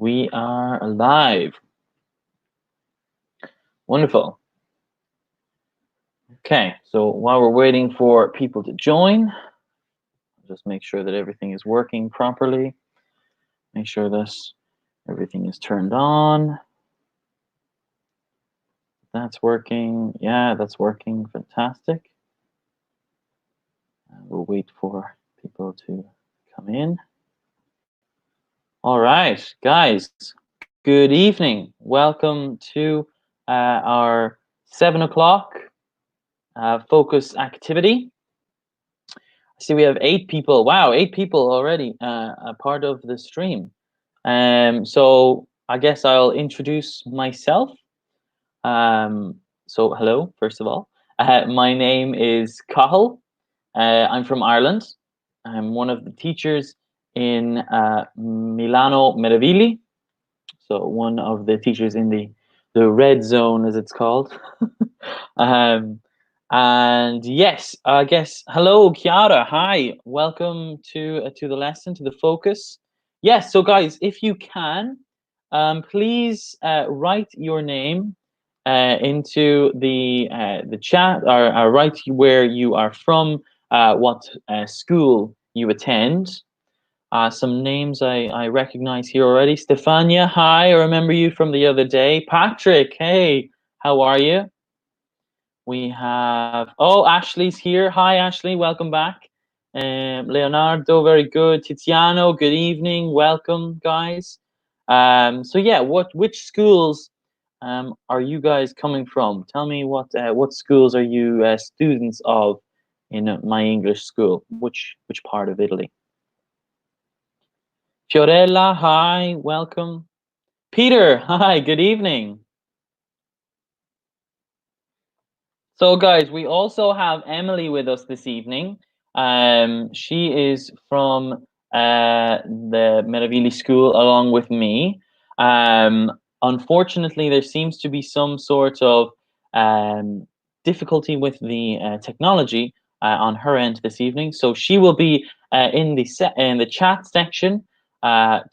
We are live. Wonderful. Okay, so while we're waiting for people to join, just make sure that everything is working properly. Make sure that everything is turned on. That's working. Yeah, that's working. Fantastic. We'll wait for people to come in. All right, guys, good evening. Welcome to our 7 o'clock focus activity. I see we have 8 people. Wow, 8 people already a part of the stream. So I guess I'll introduce myself. So hello, first of all. My name is Cathal. I'm from Ireland. I'm one of the teachers in Milano Meravilli. So one of the teachers in the red zone, as it's called. And yes, I guess hello, Chiara. Hi, welcome to the lesson, to the focus. Yes, so guys, if you can, please write your name into the chat, or write where you are from, what school you attend. Some names I recognize here already. Stefania, hi, I remember you from the other day. Patrick, hey, how are you? We have, oh, Ashley's here. Hi, Ashley, welcome back. Leonardo, very good. Tiziano, good evening. Welcome, guys. So yeah, which schools are you guys coming from? Tell me what schools are you students of in my English school? Which part of Italy? Fiorella, hi, welcome. Peter, hi, good evening. So guys, we also have Emily with us this evening. She is from the Meravilli School along with me. Unfortunately, there seems to be some sort of difficulty with the technology on her end this evening. So she will be in the chat section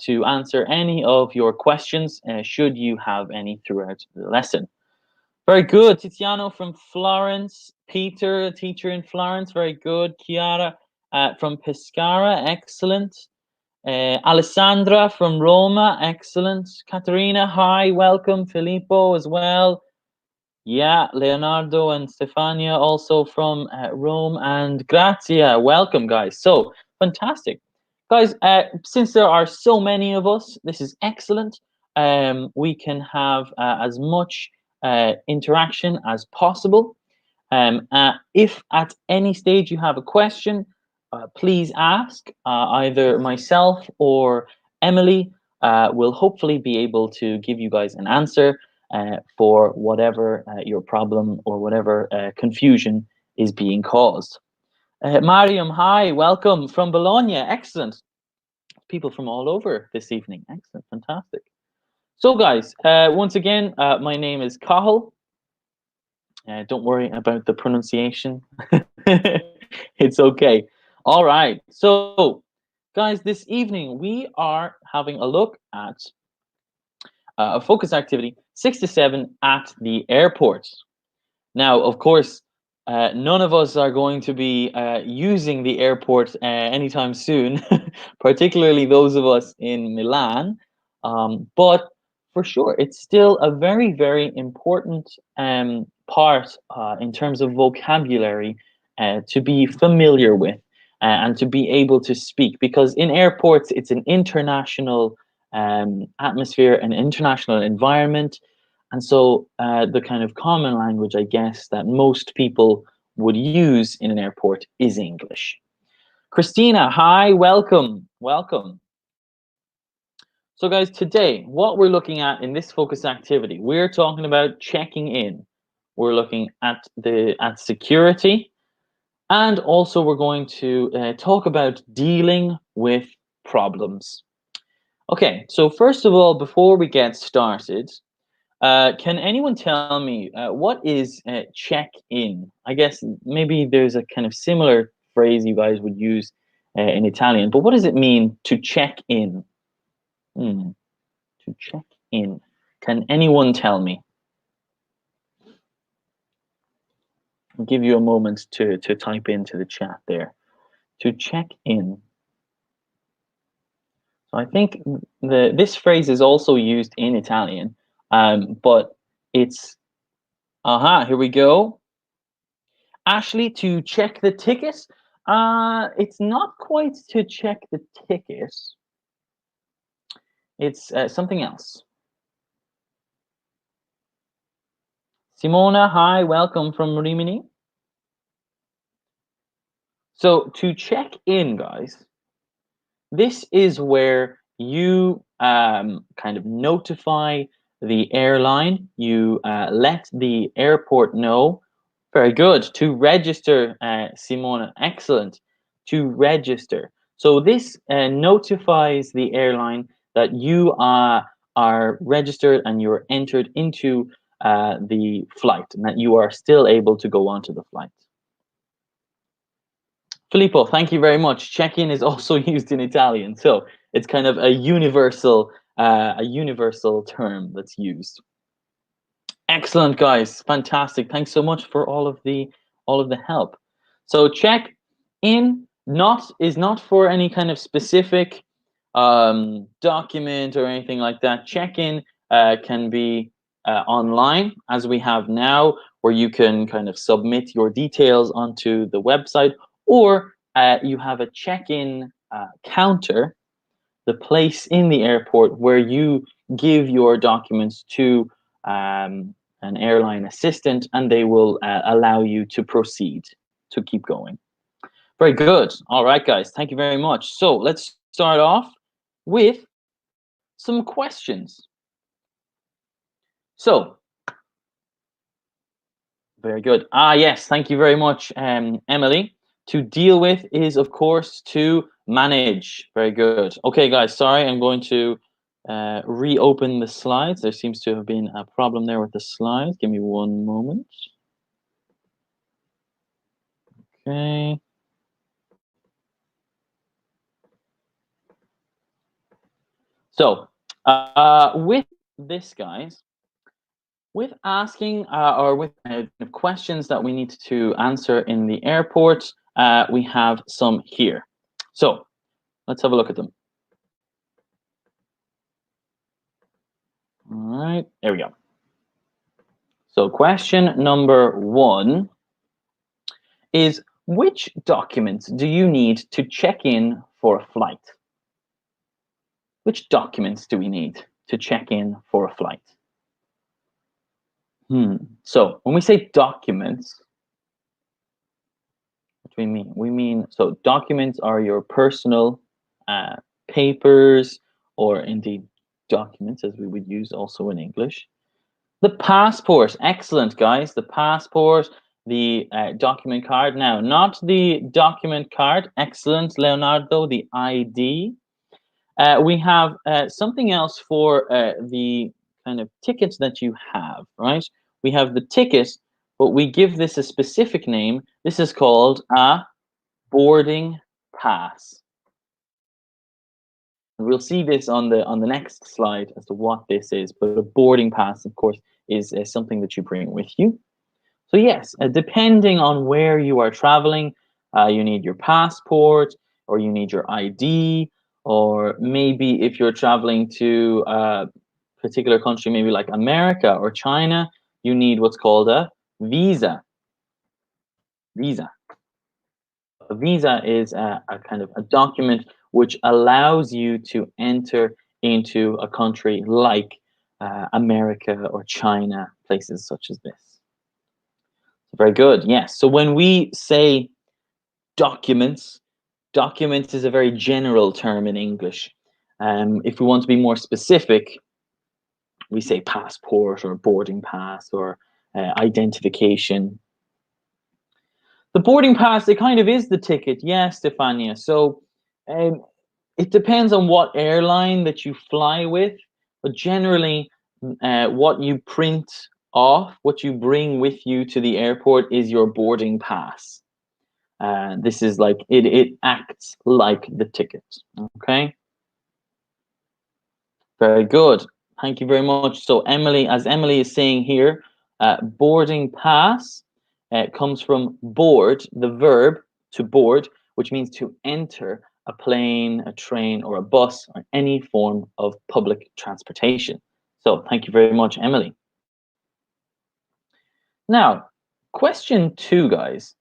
to answer any of your questions, should you have any throughout the lesson. Very good. Tiziano from Florence. Peter, a teacher in Florence. Very good. Chiara from Pescara. Excellent. Alessandra from Roma. Excellent. Caterina, hi. Welcome. Filippo as well. Yeah, Leonardo and Stefania also from Rome. And Grazia. Welcome, guys. So, fantastic. Guys, since there are so many of us, this is excellent. We can have as much interaction as possible. If at any stage you have a question, please ask. Either myself or Emily will hopefully be able to give you guys an answer for whatever your problem or whatever confusion is being caused. Mariam, hi, welcome from Bologna. Excellent. People from all over this evening. Excellent, fantastic. So guys, once again, my name is Cathal. Don't worry about the pronunciation. It's okay. All right. So, guys, this evening we are having a look at a focus activity 6 to 7 at the airport. Now, of course, none of us are going to be using the airport anytime soon, particularly those of us in Milan. But for sure, it's still a very, very important part in terms of vocabulary to be familiar with and to be able to speak. Because in airports, it's an international atmosphere, an international environment. And so the kind of common language, I guess, that most people would use in an airport is English. Christina, hi, welcome, welcome. So guys, today, what we're looking at in this focus activity, we're talking about checking in. We're looking at security, and also we're going to talk about dealing with problems. Okay, so first of all, before we get started, can anyone tell me what is check-in? I guess maybe there's a kind of similar phrase you guys would use in Italian, but what does it mean to check in? To check in. Can anyone tell me? I'll give you a moment to type into the chat there. To check in. So I think this phrase is also used in Italian, but it's here we go. Ashley, to check the ticket. It's not quite to check the ticket. It's something else. Simona, hi, welcome from Rimini. So to check in, guys, this is where you kind of notify the airline, you let the airport know. Very good. To register, Simona, excellent. To register. So this notifies the airline that you are registered and you're entered into the flight and that you are still able to go onto the flight. Filippo, thank you very much. Check-in is also used in Italian, so it's kind of a universal term that's used. Excellent, guys. Fantastic. Thanks so much for all of the help. So check in is not for any kind of specific document or anything like that. Check in can be online, as we have now, where you can kind of submit your details onto the website, or you have a check-in counter, the place in the airport where you give your documents to an airline assistant, and they will allow you to proceed, to keep going. Very good. All right, guys. Thank you very much. So let's start off with some questions. So, very good. Yes. Thank you very much, Emily. To deal with is, of course, to manage. Very good. Okay, guys. Sorry, I'm going to reopen the slides. There seems to have been a problem there with the slides. Give me one moment. Okay. So, with this, guys, with asking or with questions that we need to answer in the airport, we have some here. So, let's have a look at them. All right, there we go. So, question number 1 is, which documents do you need to check in for a flight? Which documents do we need to check in for a flight? So when we say documents, what do we mean? We mean, so documents are your personal papers, or indeed documents, as we would use also in English. The passport, excellent, guys. The passport, the document card. Now, not the document card, excellent, Leonardo, the ID. We have something else for the kind of tickets that you have, right? We have the ticket, but we give this a specific name. This is called a boarding pass. And we'll see this on the next slide as to what this is. But a boarding pass, of course, is something that you bring with you. So yes, depending on where you are traveling, you need your passport, or you need your ID, or maybe if you're traveling to a particular country, maybe like America or China, you need what's called a visa. A visa is a kind of a document which allows you to enter into a country like America or China, places such as this. Very good. Yes. So when we say documents is a very general term in English. If we want to be more specific, we say passport or boarding pass or identification. The boarding pass, it kind of is the ticket. Yes, Stefania. So it depends on what airline that you fly with, but generally what you print off, what you bring with you to the airport is your boarding pass. This is like, it acts like the ticket, okay? Very good. Thank you very much. So Emily, as Emily is saying here, boarding pass comes from board, the verb to board, which means to enter a plane, a train, or a bus, or any form of public transportation. So thank you very much, Emily. Now, question two, guys.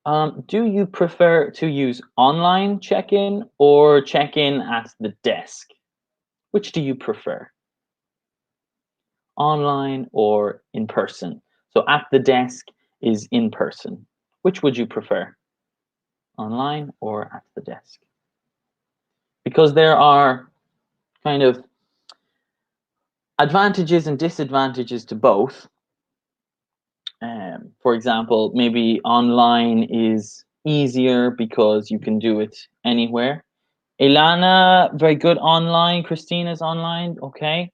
Do you prefer to use online check-in or check-in at the desk? Which do you prefer? Online or in person? So at the desk is in person. Which would you prefer? Online or at the desk? Because there are kind of advantages and disadvantages to both. For example, maybe online is easier because you can do it anywhere. Ilana, very good online. Christina's online. Okay.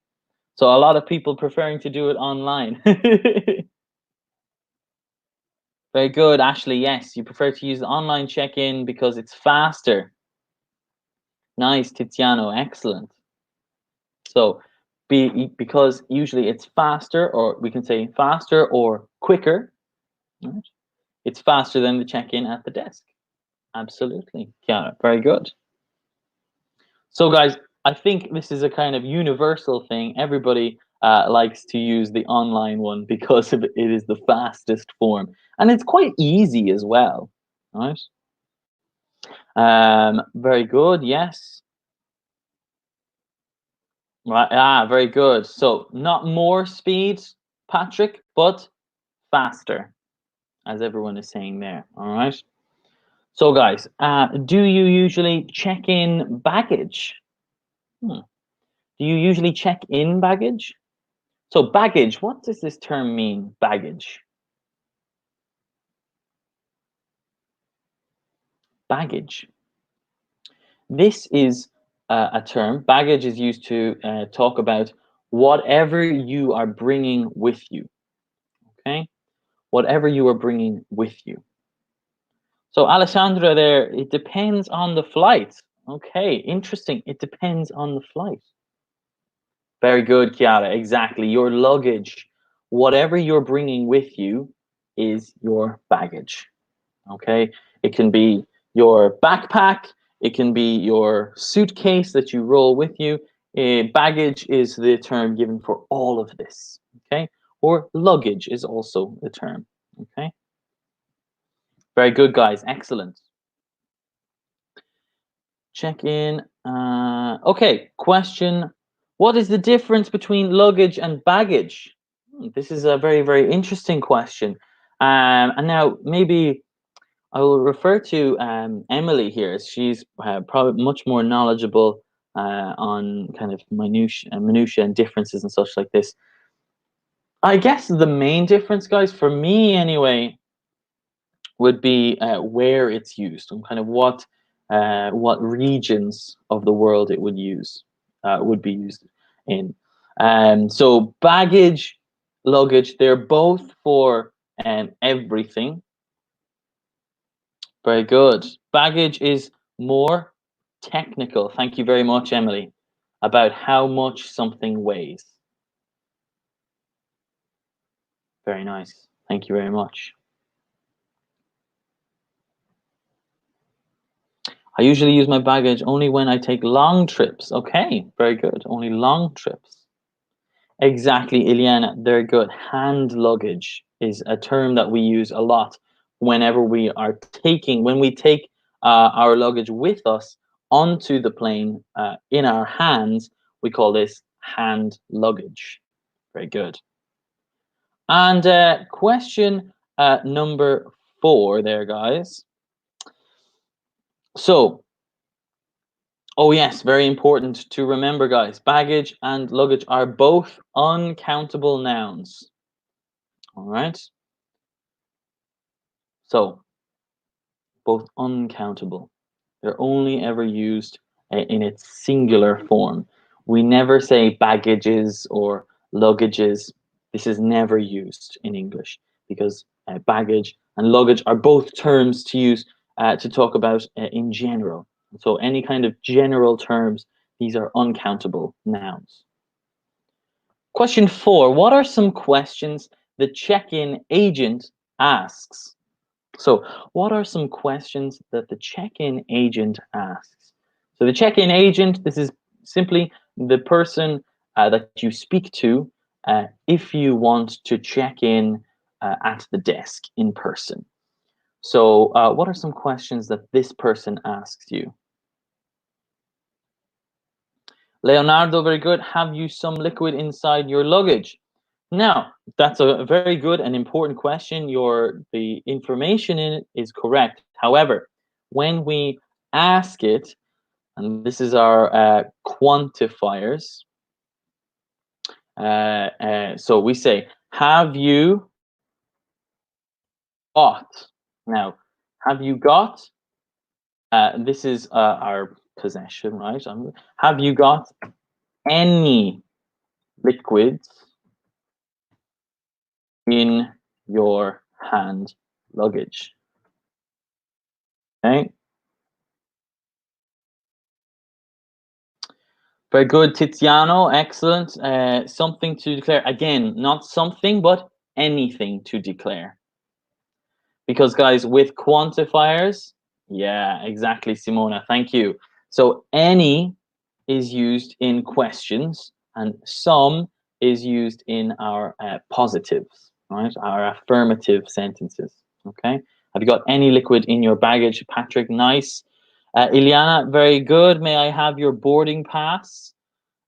So a lot of people preferring to do it online. Very good, Ashley. Yes, you prefer to use the online check-in because it's faster. Nice, Tiziano. Excellent. So because usually it's faster, or we can say faster or quicker. Right? It's faster than the check-in at the desk. Absolutely. Yeah, very good. So guys, I think this is a kind of universal thing. Everybody likes to use the online one because it is the fastest form. And it's quite easy as well, right? Very good, yes. Right, very good. So not more speed, Patrick, but faster, as everyone is saying there, all right? So guys, do you usually check in baggage? Hmm. Do you usually check in baggage? So baggage, what does this term mean, baggage? Baggage. This is a term, baggage is used to talk about whatever you are bringing with you, okay? Whatever you are bringing with you. So Alessandra there, it depends on the flight. Okay, interesting. It depends on the flight. Very good, Chiara. Exactly. Your luggage, whatever you're bringing with you is your baggage. Okay, it can be your backpack, it can be your suitcase that you roll with you. Baggage is the term given for all of this. Okay, or luggage is also the term. Okay, very good, guys. Excellent. Check in. Okay, question. What is the difference between luggage and baggage? This is a very, very interesting question. And now maybe I will refer to Emily here, as she's probably much more knowledgeable on kind of minutia and differences and such like this. I guess the main difference, guys, for me anyway, would be where it's used and kind of what regions of the world it would be used in. So baggage, luggage, they're both for everything. Very good. Baggage is more technical. Thank you very much, Emily, about how much something weighs. Very nice. Thank you very much. I usually use my baggage only when I take long trips. Okay, very good. Only long trips. Exactly, Ileana. Very good. Hand luggage is a term that we use a lot whenever when we take our luggage with us onto the plane in our hands. We call this hand luggage. Very good. And question number 4 there, guys. So, oh yes, very important to remember, guys. Baggage and luggage are both uncountable nouns. All right. So, both uncountable. They're only ever used in its singular form. We never say baggages or luggages. This is never used in English because baggage and luggage are both terms to use to talk about in general. So any kind of general terms These are uncountable nouns. Question 4. What are some questions the check-in agent asks? So what are some questions that the check-in agent asks? So the check-in agent, this is simply the person that you speak to if you want to check in at the desk in person. So what are some questions that this person asks you? Leonardo, very good. Have you some liquid inside your luggage? Now, that's a very good and important question. The information in it is correct. However, when we ask it, and this is our quantifiers, so we say, have you got? Now, have you got? This is our possession, right? Have you got any liquids in your hand luggage? Okay. Very good, Tiziano. Excellent. Something to declare. Again, not something, but anything to declare. Because, guys, with quantifiers, yeah, exactly, Simona. Thank you. So, any is used in questions, and some is used in our positives, right? Our affirmative sentences. Okay. Have you got any liquid in your baggage, Patrick? Nice. Iliana, very good. May I have your boarding pass?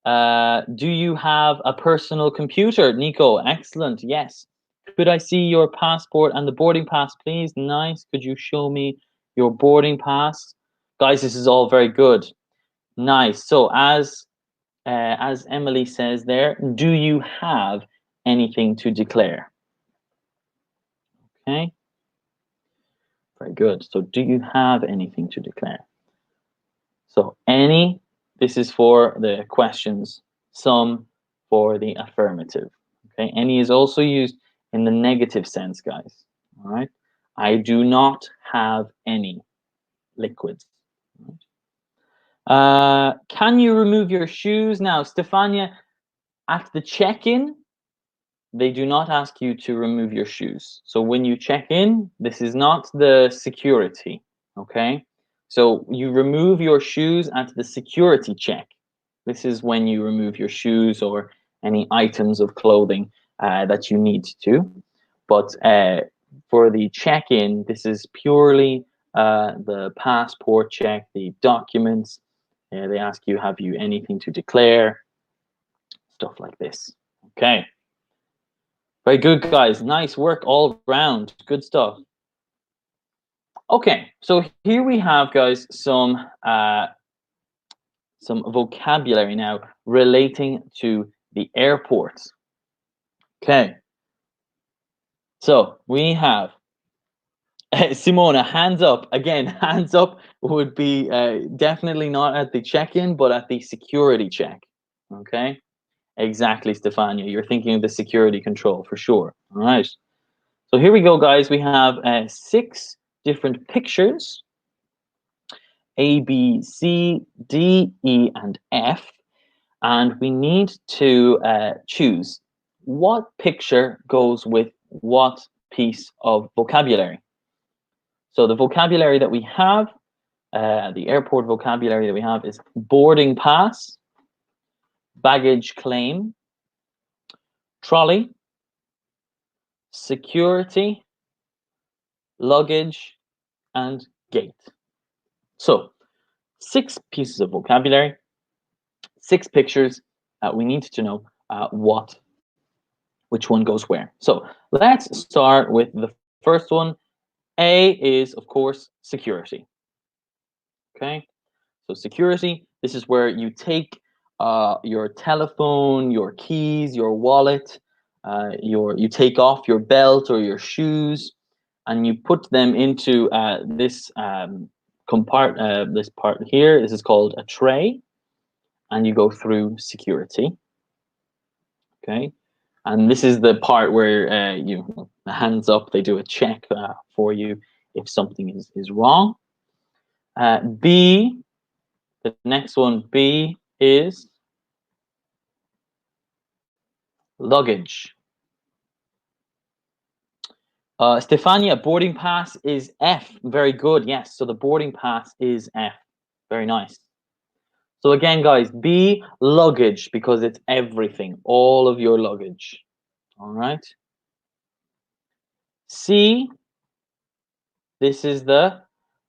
Do you have a personal computer? Nico, excellent. Yes. Could I see your passport and the boarding pass, please? Nice. Could you show me your boarding pass? Guys, this is all very good. Nice. So as Emily says there, do you have anything to declare? Okay. Very good. So do you have anything to declare? So any, this is for the questions, some for the affirmative. Okay, any is also used in the negative sense, guys. All right, I do not have any liquids. Can you remove your shoes? Now, Stefania, at the check-in, they do not ask you to remove your shoes. So when you check in, this is not the security, okay? So you remove your shoes at the security check. This is when you remove your shoes or any items of clothing that you need to. But for the check-in, this is purely the passport check, the documents. They ask you, have you anything to declare? Stuff like this, okay? Very good, guys. Nice work all round. Good stuff. Okay, so here we have, guys, some vocabulary now relating to the airport. Okay. So we have Simona, hands up. Again, hands up would be definitely not at the check-in, but at the security check. Okay. Exactly, Stefania. You're thinking of the security control for sure. All right. So here we go, guys. We have 6 different pictures, A, B, C, D, E, and F. And we need to choose what picture goes with what piece of vocabulary. So the vocabulary that we have, the airport vocabulary that we have is boarding pass, baggage claim, trolley, security, luggage, and gate. So 6 pieces of vocabulary, 6 pictures. We need to know which one goes where. So let's start with the first one. A is, of course, security. Okay, so security, this is where you take your telephone, your keys, your wallet, you take off your belt or your shoes, and you put them into this this part here. This is called a tray, and you go through security. Okay, and this is the part where you hands up. They do a check for you if something is wrong. B, the next one, B, is luggage. Stefania, boarding pass is F. Very good. Yes. So the boarding pass is F. Very nice. So again, guys, B, luggage, because it's everything, all of your luggage. All right. C, this is the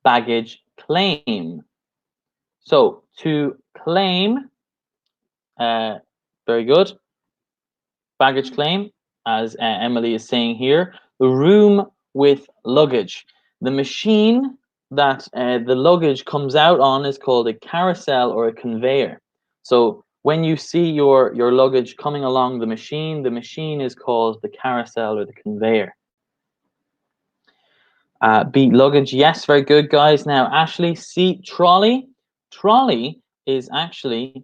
baggage claim. So to claim, very good. Baggage claim, as Emily is saying here, the room with luggage. The machine that the luggage comes out on is called a carousel or a conveyor. So when you see your luggage coming along the machine is called the carousel or the conveyor. B, luggage. Yes, very good, guys. Now, Ashley, C, trolley. Trolley is actually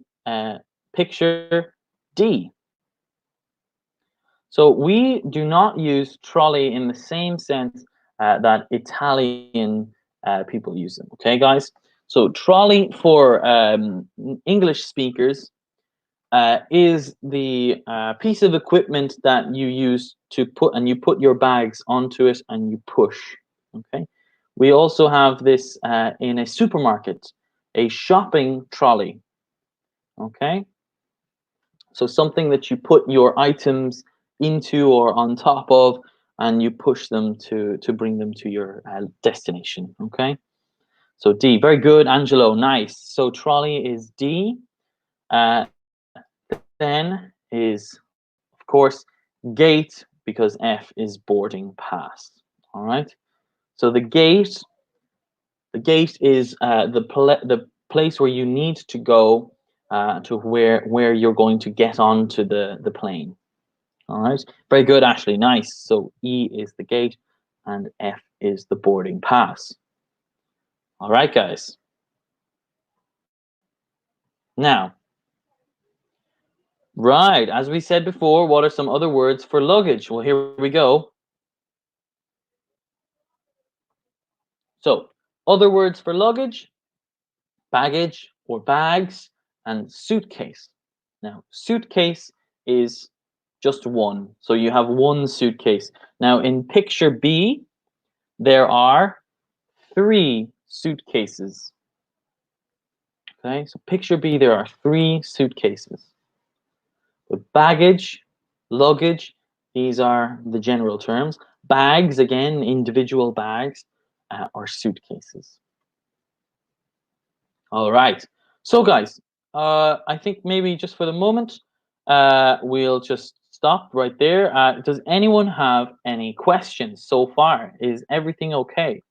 picture D. So we do not use trolley in the same sense that Italian people use them. Okay, guys. So trolley for English speakers is the piece of equipment that you use to put your bags onto it and you push. Okay. We also have this in a supermarket, a shopping trolley. Okay. So something that you put your items into or on top of, and you push them to bring them to your destination. Okay. So D, very good, Angelo, nice. So trolley is D. Then is, of course, gate, because F is boarding pass. All right. So the gate is the place where you need to go to where you're going to get onto the plane. All right. Very good, Ashley. Nice. So E is the gate and F is the boarding pass. All right, guys. Now, right, as we said before, what are some other words for luggage? Well, here we go. So, other words for luggage, baggage or bags, and suitcase. Now, suitcase is just one. So you have one suitcase. Now, in picture B, there are 3 suitcases. Okay, so picture B, there are 3 suitcases. With baggage, luggage, these are the general terms. Bags, again, individual bags, or suitcases. All right. So, guys, I think maybe just for the moment, we'll just stop right there. Does anyone have any questions so far? Is everything okay?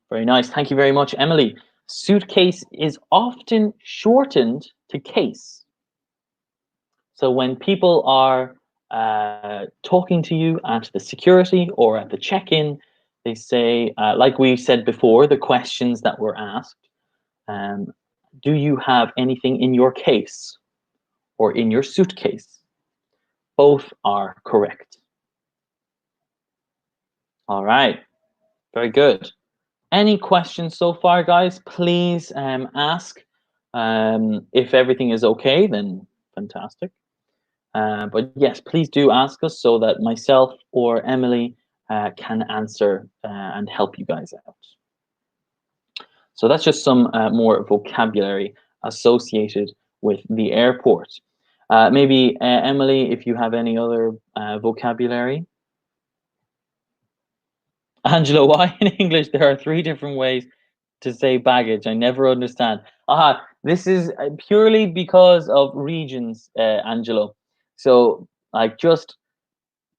Very nice. Thank you very much, Emily. Suitcase is often shortened to case. So when people are talking to you at the security or at the check-in, they say, like we said before, the questions that were asked, do you have anything in your case or in your suitcase? Both are correct. All right, very good. Any questions so far, guys? Please ask. If everything is okay, then fantastic. But yes, please do ask us so that myself or Emily can answer and help you guys out. So that's just some more vocabulary associated with the airport. Maybe Emily, if you have any other vocabulary. Angela, why in English there are 3 different ways to say baggage? I never understand. This is purely because of regions, Angelo. So like just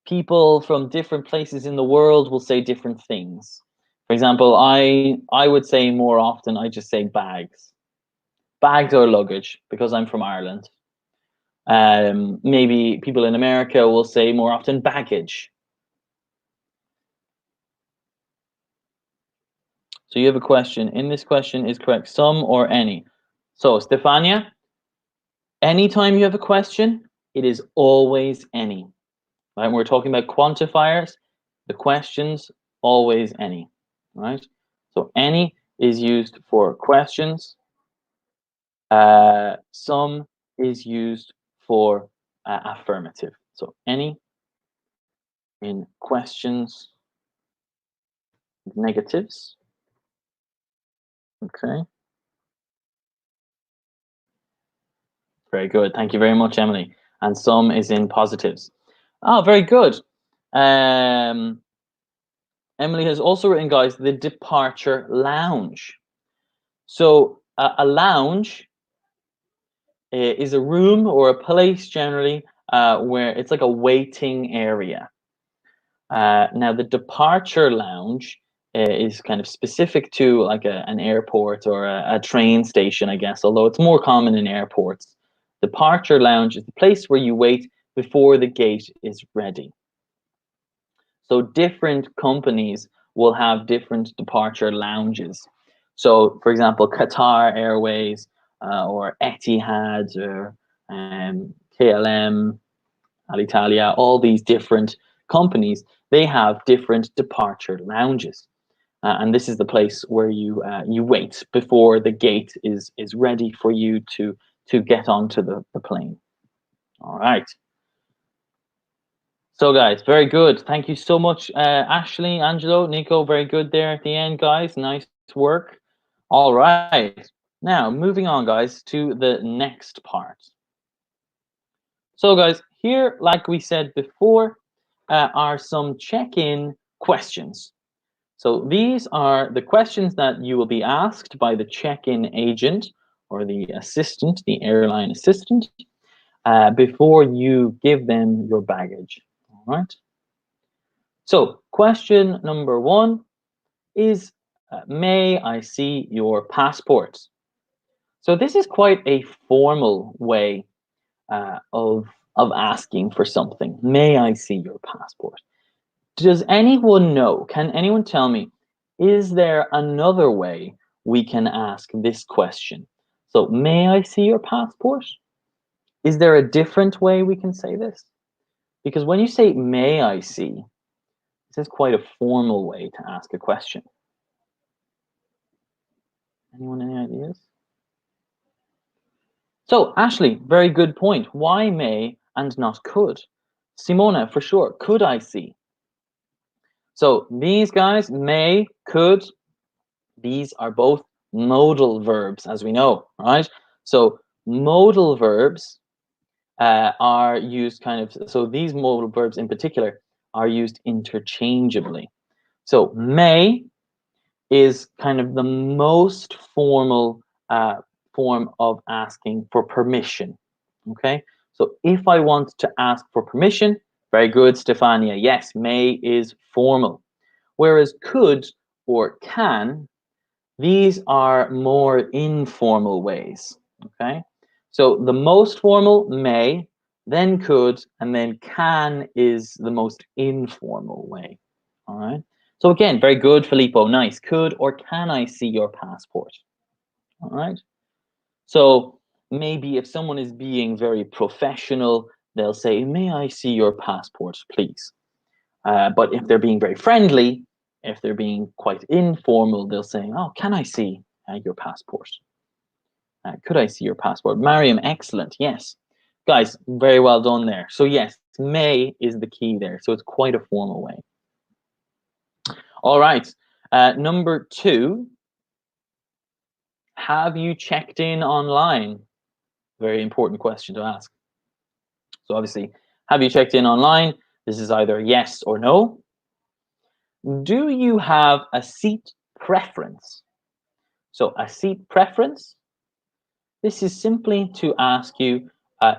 people from different places in the world will say different things. For example, I would say more often I just say bags. Bags or luggage because I'm from Ireland. Maybe people in America will say more often baggage. So you have a question. In this question is correct some or any. So Stefania, anytime you have a question, it is always any. Right? When we're talking about quantifiers, the questions always any. Right? So any is used for questions. Some is used for affirmative. So any in questions, negatives. Okay. Very good. Thank you very much, Emily. And some is in positives. Oh, very good. Emily has also written, guys, the departure lounge. So a lounge is a room or a place generally where it's like a waiting area. Now, the departure lounge is kind of specific to like an airport or a train station, I guess, although it's more common in airports. Departure lounge is the place where you wait before the gate is ready. So different companies will have different departure lounges. So, for example, Qatar Airways or Etihad or KLM, Alitalia, all these different companies, they have different departure lounges. And this is the place where you wait before the gate is ready for you to get onto the plane. All right. So guys, very good. Thank you so much, Ashley, Angelo, Nico. Very good there at the end, guys. Nice work. All right. Now, moving on, guys, to the next part. So guys, here, like we said before, are some check-in questions. So these are the questions that you will be asked by the check-in agent or the assistant, the airline assistant, before you give them your baggage. All right. So question number 1 is, may I see your passport? So this is quite a formal way of asking for something. May I see your passport? Does anyone know? Can anyone tell me, is there another way we can ask this question? So, may I see your passport? Is there a different way we can say this? Because when you say, may I see, this is quite a formal way to ask a question. Anyone any ideas? So, Ashley, very good point. Why may and not could? Simona, for sure, could I see? So these guys, may, could, these are both modal verbs, as we know, right? So modal verbs are used kind of, so these modal verbs in particular are used interchangeably. So may is kind of the most formal form of asking for permission, okay? So if I want to ask for permission, very good, Stefania, yes, may is formal. Whereas could or can, these are more informal ways, okay? So the most formal, may, then could, and then can is the most informal way, all right? So again, very good, Filippo, nice. Could or can I see your passport? All right? So maybe if someone is being very professional, they'll say, may I see your passport, please? But if they're being very friendly, if they're being quite informal, they'll say, oh, can I see your passport? Could I see your passport? Mariam, excellent. Yes. Guys, very well done there. So yes, may is the key there. So it's quite a formal way. All right. Number 2, have you checked in online? Very important question to ask. So obviously, have you checked in online? This is either yes or no. Do you have a seat preference? So a seat preference, this is simply to ask you,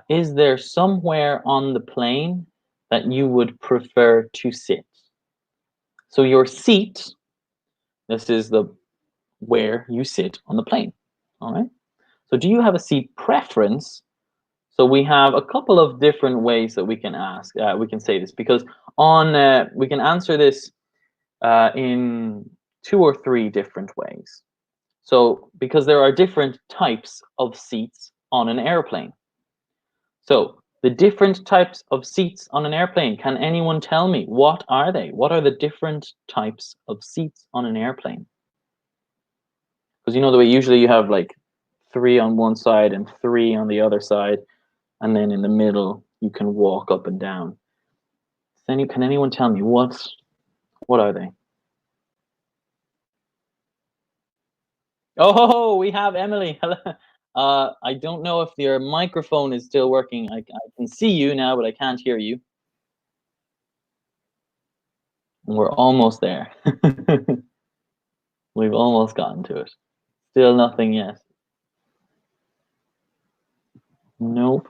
is there somewhere on the plane that you would prefer to sit? So your seat, this is the where you sit on the plane, all right? So do you have a seat preference? So we have a couple of different ways that we can ask, we can say this, because on we can answer this in 2 or 3 different ways. So because there are different types of seats on an airplane. So the different types of seats on an airplane, can anyone tell me what are they? What are the different types of seats on an airplane? Because you know the way usually you have like 3 on one side and 3 on the other side, and then in the middle you can walk up and down. Can anyone tell me what are they? Oh, we have Emily. I don't know if your microphone is still working. I can see you now, but I can't hear you. We're almost there. We've almost gotten to it. Still nothing yet. Nope.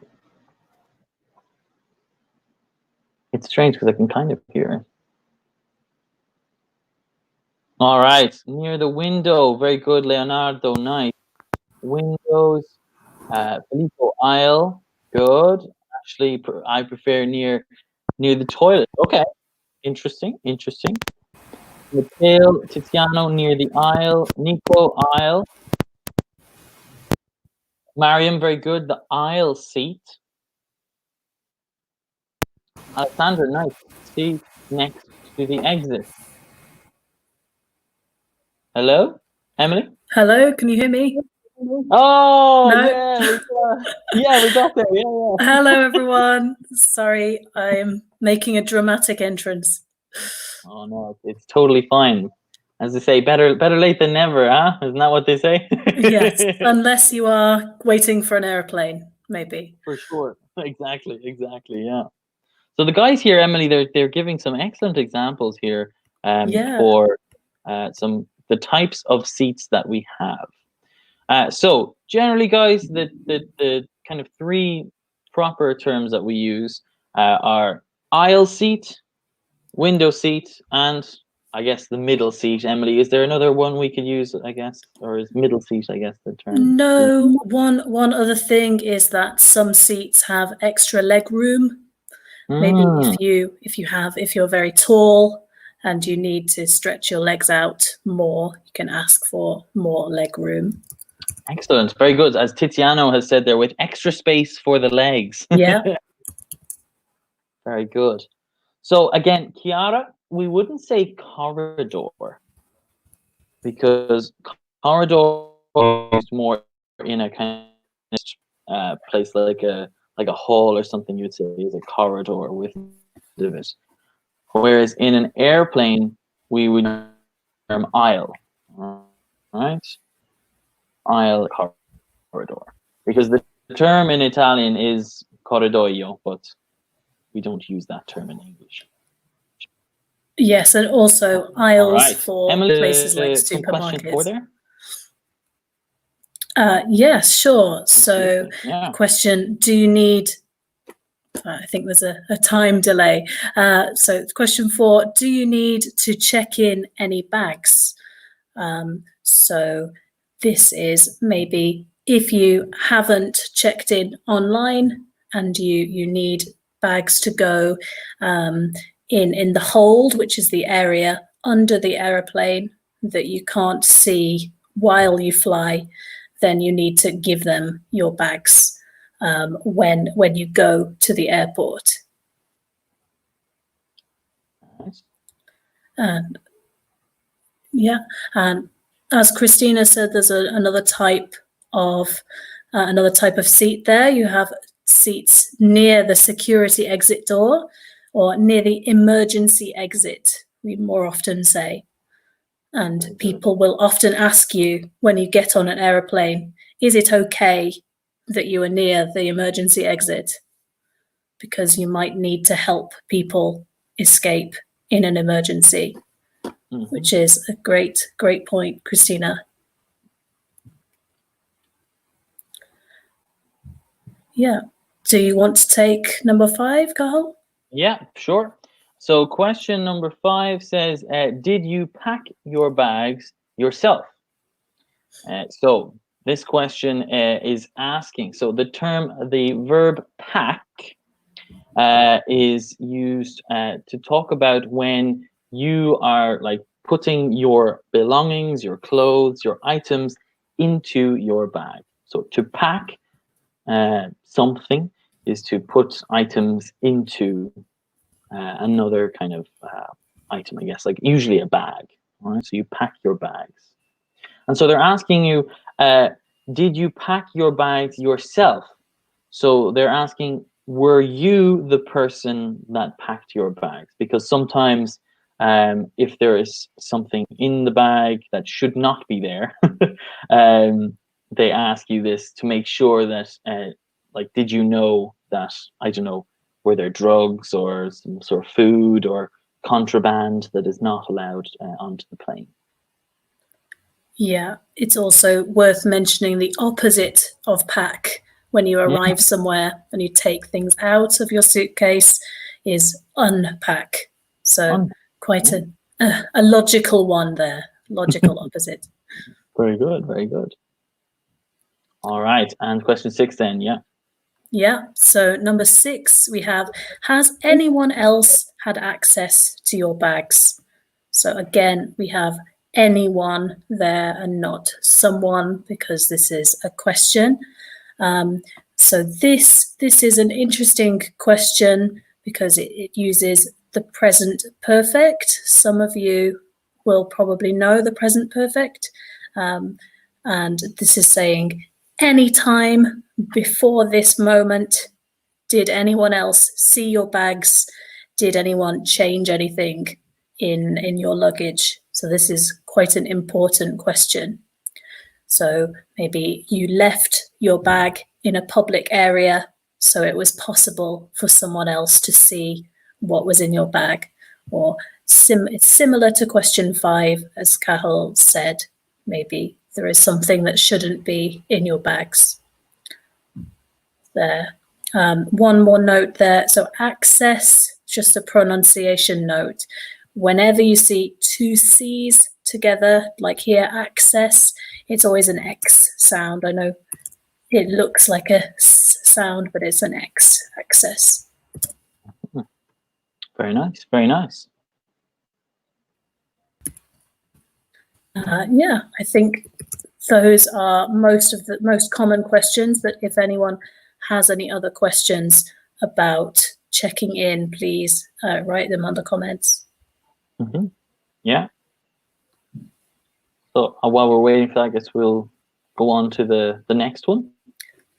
It's strange because I can kind of hear it. All right, near the window. Very good, Leonardo. Nice. Windows. Filippo, aisle. Good. Ashley, I prefer near the toilet. Okay. Interesting. Matteo, Tiziano near the aisle. Nico, aisle. Mariam, very good. The aisle seat. Alexandra, nice. Seat next to the exit. Hello, Emily? Hello, can you hear me? Oh, no? Yeah, we got there. Yeah. Hello, everyone. Sorry, I'm making a dramatic entrance. Oh no, it's totally fine. As they say, better late than never, huh? Isn't that what they say? Yes, unless you are waiting for an airplane, maybe. For sure. Exactly, yeah. So the guys here, Emily, they're giving some excellent examples here for the types of seats that we have. So generally, guys, the kind of 3 proper terms that we use are aisle seat, window seat, and I guess the middle seat. Emily, is there another one we could use, I guess, or is middle seat, I guess, the term? No, one other thing is that some seats have extra leg room. Maybe if you're very tall and you need to stretch your legs out more, you can ask for more leg room. Excellent, very good. As Tiziano has said there, with extra space for the legs. Yeah. Very good. So again, Chiara, we wouldn't say corridor because corridor is more in a kind of place like a hall or something. You'd say is a corridor with it. Whereas in an airplane, we would term aisle, right? Aisle corridor, because the term in Italian is corridoio, but we don't use that term in English. Yes, and also aisles for Emily, places like some question for supermarkets. there? Yes, sure. So, question: do you need? I think there's a time delay. So, question 4: do you need to check in any bags? So, this is maybe if you haven't checked in online and you need bags to go in the hold, which is the area under the aeroplane that you can't see while you fly, then you need to give them your bags when you go to the airport. And and as Christina said, there's another type of seat there. You have seats near the security exit door or near the emergency exit, we more often say. And people will often ask you when you get on an aeroplane, is it okay that you are near the emergency exit? Because you might need to help people escape in an emergency, which is a great point, Christina. Yeah. Do you want to take number 5, Carl? Yeah, sure. So question number 5 says, did you pack your bags yourself? So this question is asking, so the verb pack is used to talk about when you are like putting your belongings, your clothes, your items into your bag. So to pack something is to put items into another kind of item, I guess, like usually a bag. Right? So you pack your bags. And so they're asking you, did you pack your bags yourself? So they're asking, were you the person that packed your bags? Because sometimes if there is something in the bag that should not be there, they ask you this to make sure that, like, did you know that, I don't know, were there drugs or some sort of food or contraband that is not allowed onto the plane? Yeah, it's also worth mentioning the opposite of pack when you arrive somewhere and you take things out of your suitcase is unpack. So quite a logical one there, logical opposite. Very good, very good. All right, and question 6 then, yeah. Yeah, so number 6, we have, has anyone else had access to your bags? So again, we have anyone there and not someone, because this is a question. So this is an interesting question because it uses the present perfect. Some of you will probably know the present perfect. And this is saying, any time before this moment, did anyone else see your bags? Did anyone change anything in your luggage? So this is quite an important question. So maybe you left your bag in a public area, so it was possible for someone else to see what was in your bag. Or it's similar to question 5, as Cathal said, maybe there is something that shouldn't be in your bags. There. One more note there. So access, just a pronunciation note. Whenever you see 2 C's together, like here, access, it's always an X sound. I know it looks like a S sound, but it's an X, access. Very nice, very nice. Yeah, I think those are most of the most common questions, that if anyone has any other questions about checking in, please write them on the comments. Yeah. So while we're waiting for that, I guess we'll go on to the next one.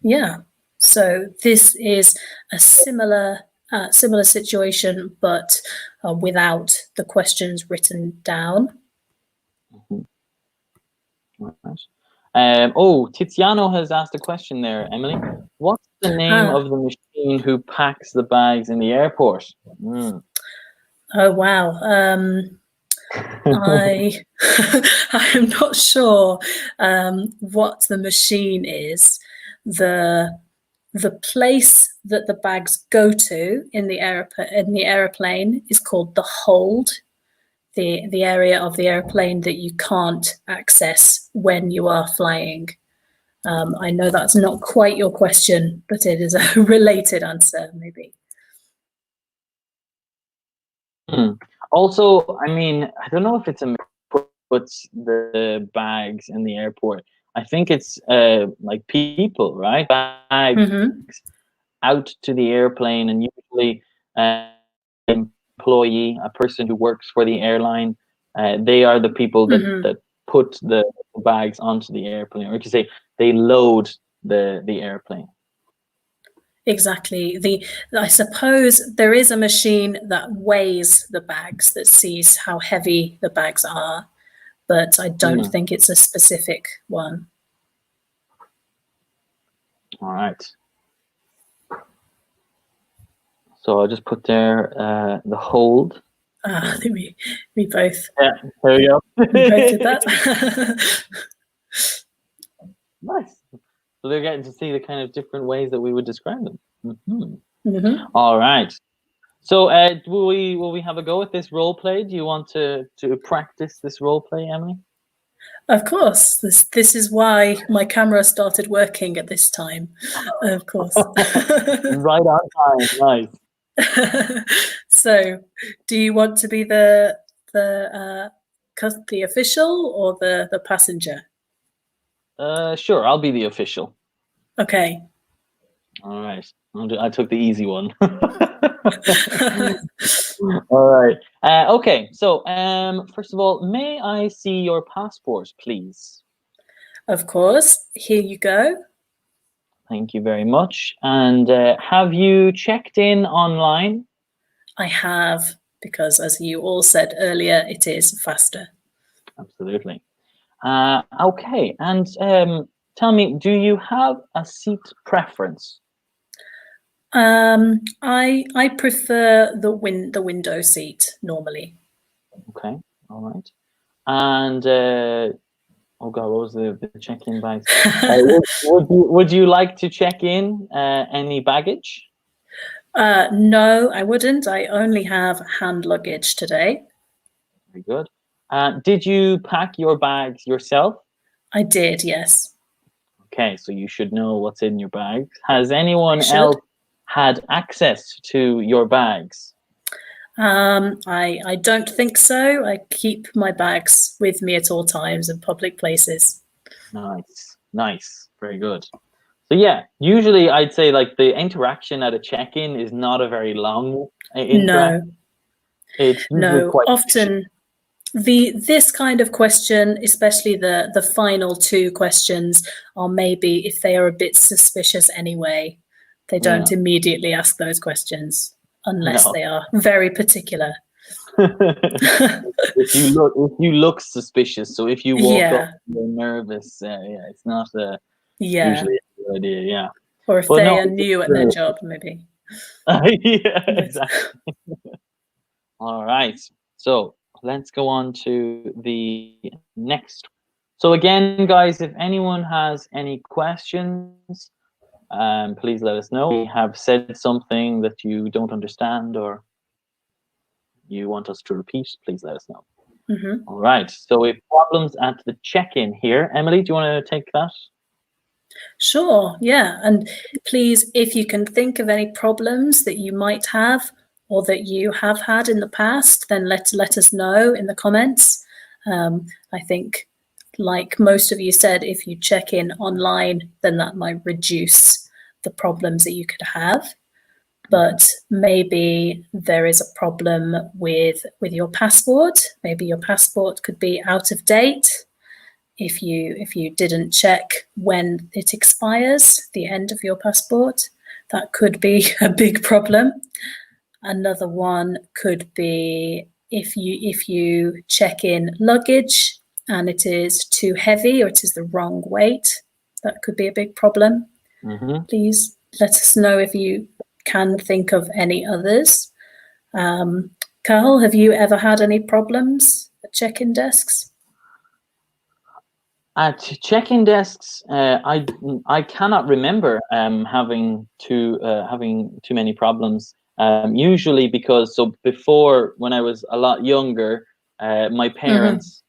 Yeah. So this is a similar situation, but without the questions written down. Right. Tiziano has asked a question there, Emily. What's the name of the machine who packs the bags in the airport? Oh, wow. I'm not sure what the machine is. The place that the bags go to in the airplane is called the hold, the area of the airplane that you can't access when you are flying. I know that's not quite your question, but it is a related answer, maybe. Also, I mean, I don't know if it's a puts the bags in the airport. I think it's like people, right? Bags out to the airplane, and usually employee, a person who works for the airline, they are the people that put the bags onto the airplane, or you say they load the airplane. Exactly. I suppose there is a machine that weighs the bags, that sees how heavy the bags are, but I don't think it's a specific one. All right. So I'll just put there the hold. I think we both. Yeah, there we go. We both did that. Nice. So they're getting to see the kind of different ways that we would describe them. All right. So will we have a go at this role play? Do you want to practice this role play, Emily? Of course. This is why my camera started working at this time. Of course. Right on time. Nice. So, do you want to be the official or the passenger? Sure, I'll be the official. Okay. All right. I took the easy one. All right. Okay. So, first of all, may I see your passport, please? Of course. Here you go. Thank you very much. And have you checked in online? I have, because as you all said earlier, it is faster. Absolutely. Okay, and tell me, do you have a seat preference? I prefer the window seat normally. Okay, all right. And oh God, what was the check-in bags? Would you like to check in any baggage? No, I wouldn't. I only have hand luggage today. Very good. Did you pack your bags yourself? I did, yes. Okay, so you should know what's in your bags. Has anyone else had access to your bags? I don't think so. I keep my bags with me at all times in public places. Nice, very good. So yeah, usually I'd say like the interaction at a check-in is not a very long interaction. It's usually quite often this kind of question, especially the final two questions, are maybe if they are a bit suspicious anyway, they don't immediately ask those questions unless they are very particular. if you look suspicious, so if you walk up you're nervous, it's not usually a good idea, yeah. Or if they are new at their job, maybe. Yeah, exactly. All right, so let's go on to the next. So again, guys, if anyone has any questions, please let us know. We have said something that you don't understand or you want us to repeat, please let us know. All right, so we have problems at the check-in here. Emily, do you want to take that? Sure, yeah. And please, if you can think of any problems that you might have or that you have had in the past, then let us know in the comments. I think, like most of you said, if you check in online, then that might reduce the problems that you could have. But maybe there is a problem with your passport. Maybe your passport could be out of date. If you didn't check when it expires, the end of your passport, that could be a big problem. Another one could be if you check in luggage and it is too heavy or it is the wrong weight, that could be a big problem. Please let us know if you can think of any others. Carl, have you ever had any problems at check-in desks? At check-in desks, I cannot remember having too many problems. Usually because before, when I was a lot younger, my parents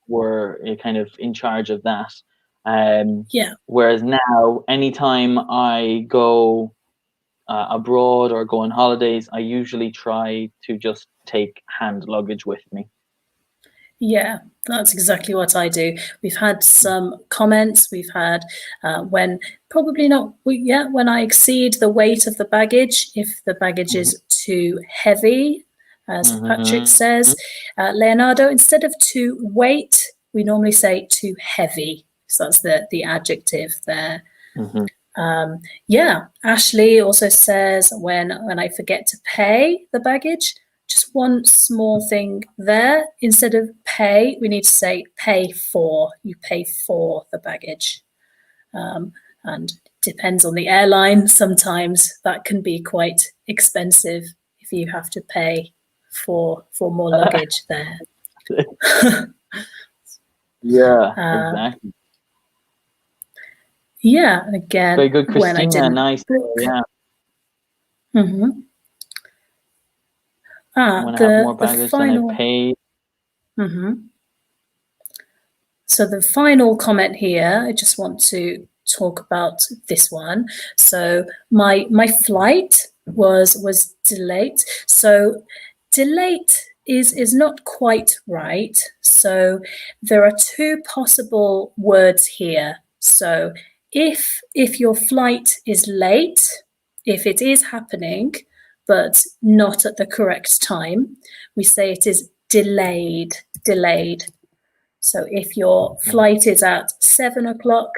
were kind of in charge of that. Whereas now, anytime I go abroad or go on holidays, I usually try to just take hand luggage with me. Yeah, that's exactly what I do. We've had some comments. We've had when I exceed the weight of the baggage, if the baggage is too heavy, as Patrick says. Leonardo, instead of too weight, we normally say too heavy. So that's the adjective there. Ashley also says when I forget to pay the baggage, just one small thing there. Instead of pay, we need to say pay for. You pay for the baggage. And depends on the airline. Sometimes that can be quite expensive if you have to pay for more luggage there. Exactly. Yeah, and again, very good, Christina. Nice. Yeah. When I have more baggage than I paid. So the final comment here, I just want to talk about this one. So my flight was delayed. So delayed is not quite right. So there are two possible words here. So if your flight is late, if it is happening, but not at the correct time, we say it is delayed. So if your flight is at 7 o'clock,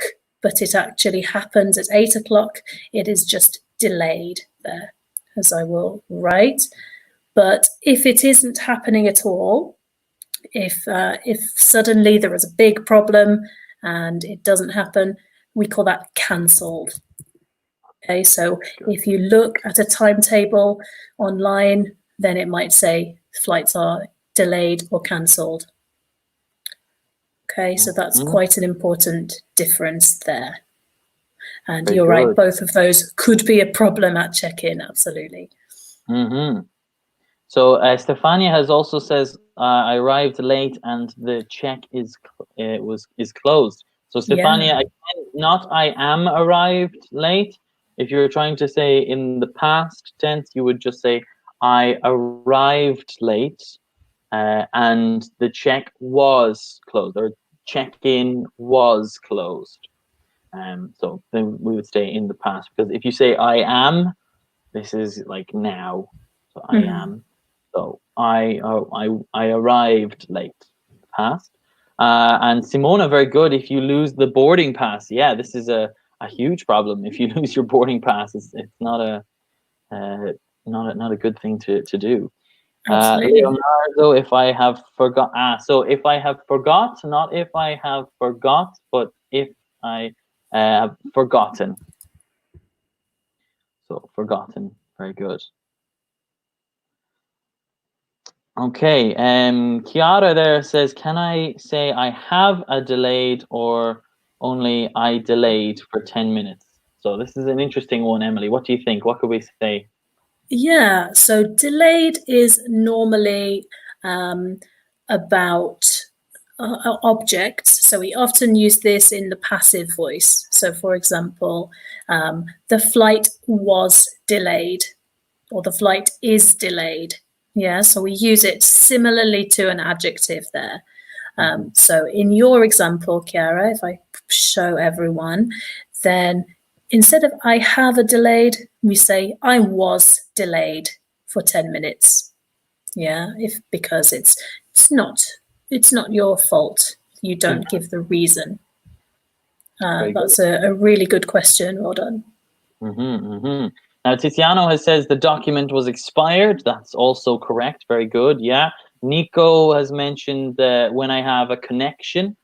but it actually happens at 8 o'clock, it is just delayed there, as I will write. But if it isn't happening at all, if suddenly there is a big problem and it doesn't happen, we call that cancelled. Okay, so if you look at a timetable online, then it might say flights are delayed or cancelled. Okay, so that's quite an important difference there. And you're right, both of those could be a problem at check-in, absolutely. So Stefania has also says, I arrived late and the check is closed. So Stefania, again, not I am arrived late. If you're trying to say in the past tense, you would just say I arrived late and the check was closed, or check-in was closed. So then we would stay in the past, because if you say I am, this is like now. So I am. So I arrived late, past. And Simona, very good. If you lose the boarding pass, yeah, this is a huge problem. If you lose your boarding pass, it's not a good thing to do. Leonardo, if I have forgot. So if I have forgot, not if I have forgot, but if I have forgotten. So forgotten, very good. Okay, Chiara there says, can I say I have a delayed or only I delayed for 10 minutes? So this is an interesting one, Emily. What do you think? What could we say? Yeah, so delayed is normally about objects. So we often use this in the passive voice. So for example, the flight was delayed, or the flight is delayed. Yeah, so we use it similarly to an adjective there. So in your example, Chiara, if I show everyone, then instead of I have a delayed, we say I was delayed for 10 minutes. Yeah, because it's not your fault. You don't give the reason. That's a really good question. Well done. Now, Tiziano has says the document was expired. That's also correct. Very good. Yeah. Nico has mentioned when I have a connection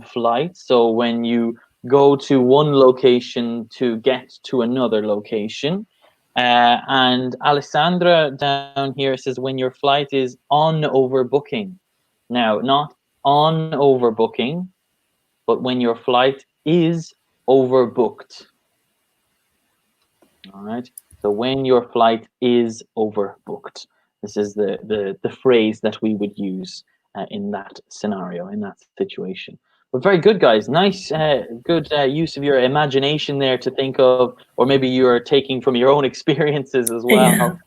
flight. So when you go to one location to get to another location. And Alessandra down here says when your flight is on overbooking. Now, not on overbooking, but when your flight is overbooked. All right. So when your flight is overbooked, this is the phrase that we would use in that scenario, in that situation. But very good, guys. Nice, good use of your imagination there to think of, or maybe you're taking from your own experiences as well,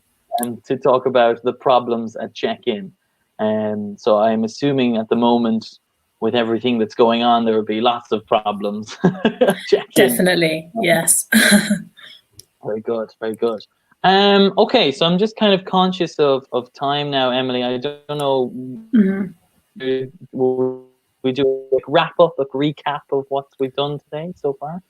to talk about the problems at check-in. So I'm assuming at the moment, with everything that's going on, there will be lots of problems. Definitely, yes. Very good, very good. Okay, so I'm just kind of conscious of time now, Emily. I don't know. Will we do a wrap up, a recap of what we've done today so far?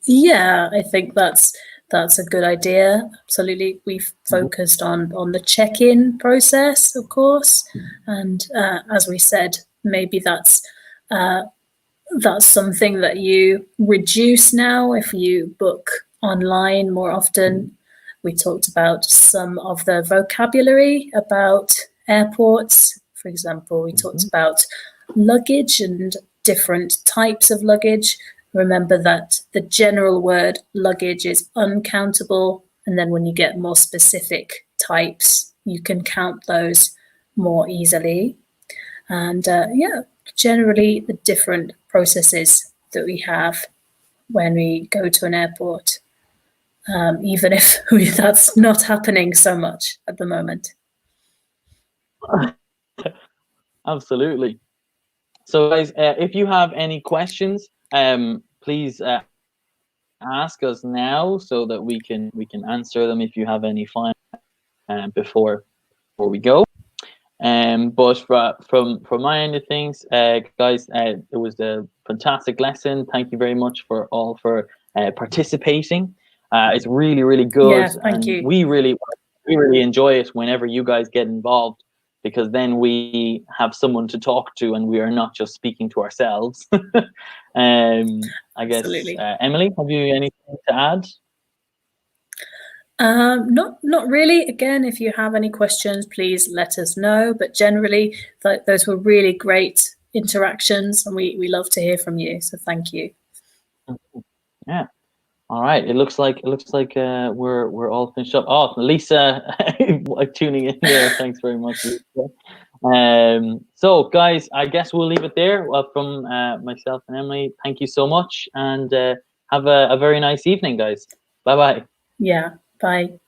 Yeah, I think that's a good idea. Absolutely, we've focused on the check-in process, of course, and as we said, maybe that's something that you reduce now if you book online more often. We talked about some of the vocabulary about airports. For example, we talked about luggage and different types of luggage. Remember that the general word luggage is uncountable, and then when you get more specific types, you can count those more easily. And generally the different processes that we have when we go to an airport, even if that's not happening so much at the moment. Absolutely. So guys, if you have any questions, please ask us now so that we can answer them if you have any final before we go. But from my end of things, guys, it was a fantastic lesson. Thank you very much for participating. It's really, really good, Yeah, thank you. we really enjoy it whenever you guys get involved, because then we have someone to talk to and we are not just speaking to ourselves. I guess, Absolutely. Emily, have you anything to add? Not really. Again, if you have any questions, please let us know. But generally, those were really great interactions, and we love to hear from you. So thank you. Yeah. All right. It looks like we're all finished up. Oh, Lisa, tuning in there. Thanks very much, Lisa. So guys, I guess we'll leave it there. From myself and Emily, thank you so much, and have a very nice evening, guys. Bye bye. Yeah. Bye.